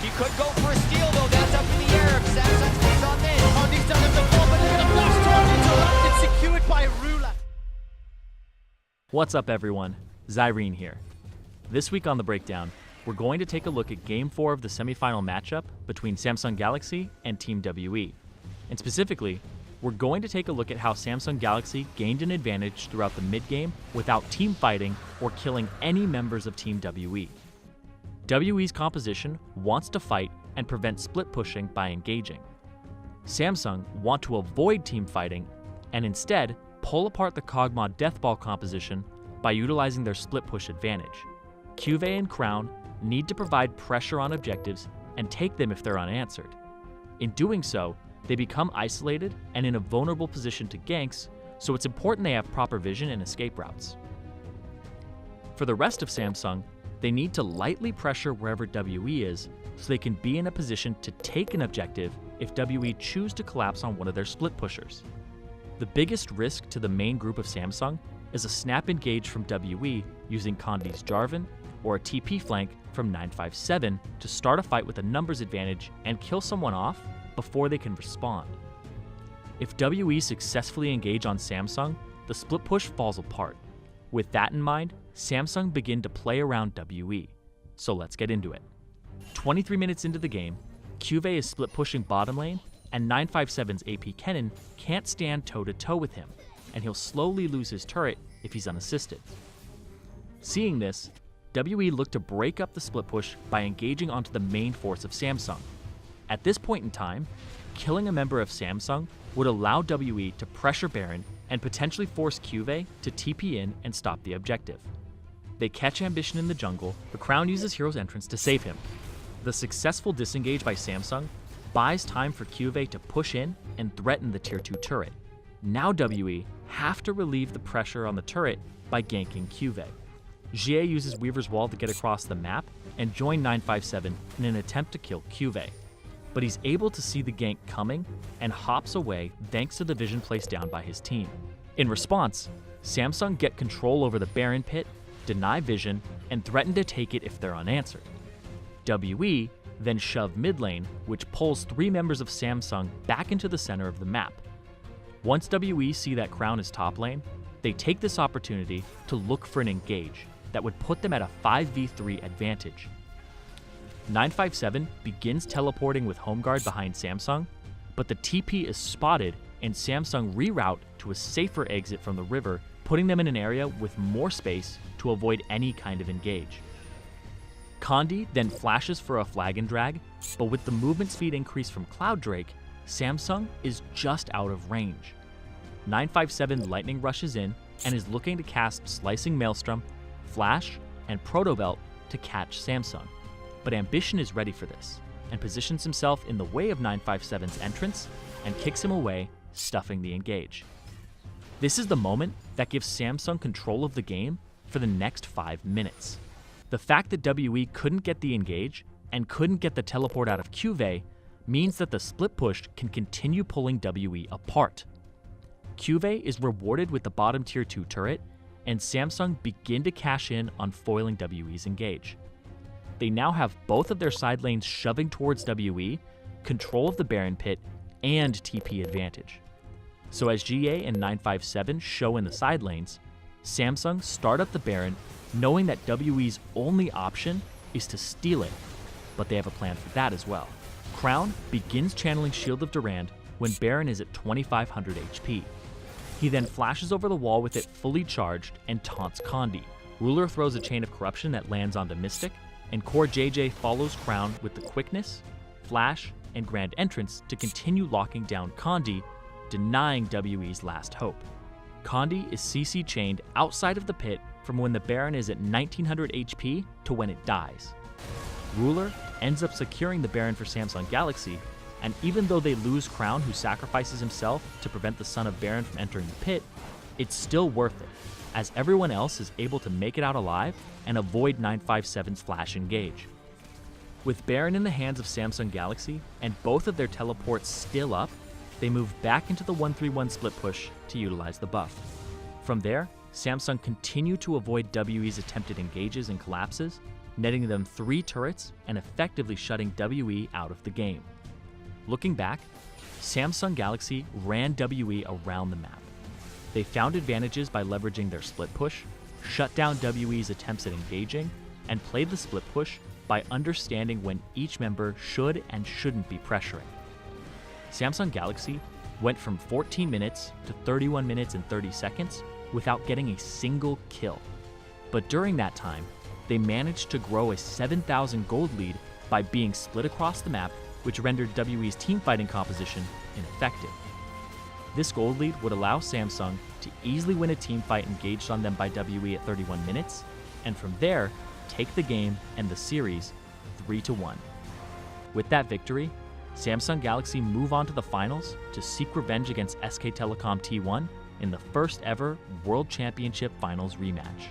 He could go for a steal though, that's up in the air if Samsung stays on this. Condi's done it before, but they're going to flash towards it, so that's it, secured by Rula. What's up everyone, Zirene here. This week on The Breakdown, we're going to take a look at Game 4 of the semifinal matchup between Samsung Galaxy and Team WE. And specifically, we're going to take a look at how Samsung Galaxy gained an advantage throughout the mid-game without team fighting or killing any members of Team WE. WE's composition wants to fight and prevent split pushing by engaging. Samsung want to avoid team fighting and instead pull apart the Kog'Maw Deathball composition by utilizing their split push advantage. Cuvée and Crown need to provide pressure on objectives and take them if they're unanswered. In doing so, they become isolated and in a vulnerable position to ganks, so it's important they have proper vision and escape routes. For the rest of Samsung, they need to lightly pressure wherever WE is so they can be in a position to take an objective if WE choose to collapse on one of their split pushers. The biggest risk to the main group of Samsung is a snap engage from WE using Condi's Jarvan or a TP flank from 957 to start a fight with a numbers advantage and kill someone off before they can respond. If WE successfully engage on Samsung, the split push falls apart. With that in mind, Samsung begin to play around WE. So let's get into it. 23 minutes into the game, Cuvée is split pushing bottom lane, and 957's AP Kennen can't stand toe-to-toe with him, and he'll slowly lose his turret if he's unassisted. Seeing this, WE looked to break up the split push by engaging onto the main force of Samsung. At this point in time, killing a member of Samsung would allow WE to pressure Baron and potentially force Cuvée to TP in and stop the objective. They catch Ambition in the jungle, but Crown uses Hero's Entrance to save him. The successful disengage by Samsung buys time for Cuvée to push in and threaten the tier 2 turret. Now WE have to relieve the pressure on the turret by ganking Cuvée. Jie uses Weaver's Wall to get across the map and join 957 in an attempt to kill Cuvée. But he's able to see the gank coming and hops away thanks to the vision placed down by his team. In response, Samsung get control over the Baron pit, deny vision, and threaten to take it if they're unanswered. WE then shove mid lane, which pulls 3 members of Samsung back into the center of the map. Once WE see that Crown is top lane, they take this opportunity to look for an engage that would put them at a 5v3 advantage. 957 begins teleporting with Home Guard behind Samsung, but the TP is spotted and Samsung reroute to a safer exit from the river, putting them in an area with more space to avoid any kind of engage. Condi then flashes for a flag and drag, but with the movement speed increase from Cloud Drake, Samsung is just out of range. 957 lightning rushes in and is looking to cast Slicing Maelstrom, Flash, and Proto Belt to catch Samsung. But Ambition is ready for this, and positions himself in the way of 957's entrance and kicks him away, stuffing the engage. This is the moment that gives Samsung control of the game for the next 5 minutes. The fact that WE couldn't get the engage and couldn't get the teleport out of Cuvée means that the split push can continue pulling WE apart. Cuvée is rewarded with the bottom tier 2 turret, and Samsung begin to cash in on foiling WE's engage. They now have both of their side lanes shoving towards WE, control of the Baron pit, and TP advantage. So as GA and 957 show in the side lanes, Samsung start up the Baron knowing that WE's only option is to steal it, but they have a plan for that as well. Crown begins channeling Shield of Durand when Baron is at 2500 HP. He then flashes over the wall with it fully charged and taunts Condi. Ruler throws a Chain of Corruption that lands onto Mystic, and Core JJ follows Crown with the quickness, flash, and grand entrance to continue locking down Condi, denying WE's last hope. Condi is CC chained outside of the pit from when the Baron is at 1900 HP to when it dies. Ruler ends up securing the Baron for Samsung Galaxy, and even though they lose Crown, who sacrifices himself to prevent the son of Baron from entering the pit, it's still worth it, as everyone else is able to make it out alive and avoid 957's flash engage. With Baron in the hands of Samsung Galaxy and both of their teleports still up, they move back into the 1-3-1 split push to utilize the buff. From there, Samsung continue to avoid WE's attempted engages and collapses, netting them 3 turrets and effectively shutting WE out of the game. Looking back, Samsung Galaxy ran WE around the map. They found advantages by leveraging their split push, shut down WE's attempts at engaging, and played the split push by understanding when each member should and shouldn't be pressuring. Samsung Galaxy went from 14 minutes to 31 minutes and 30 seconds without getting a single kill. But during that time, they managed to grow a 7,000 gold lead by being split across the map, which rendered WE's teamfighting composition ineffective. This gold lead would allow Samsung to easily win a teamfight engaged on them by WE at 31 minutes, and from there, take the game and the series 3-1. With that victory, Samsung Galaxy move on to the finals to seek revenge against SK Telecom T1 in the first ever World Championship Finals rematch.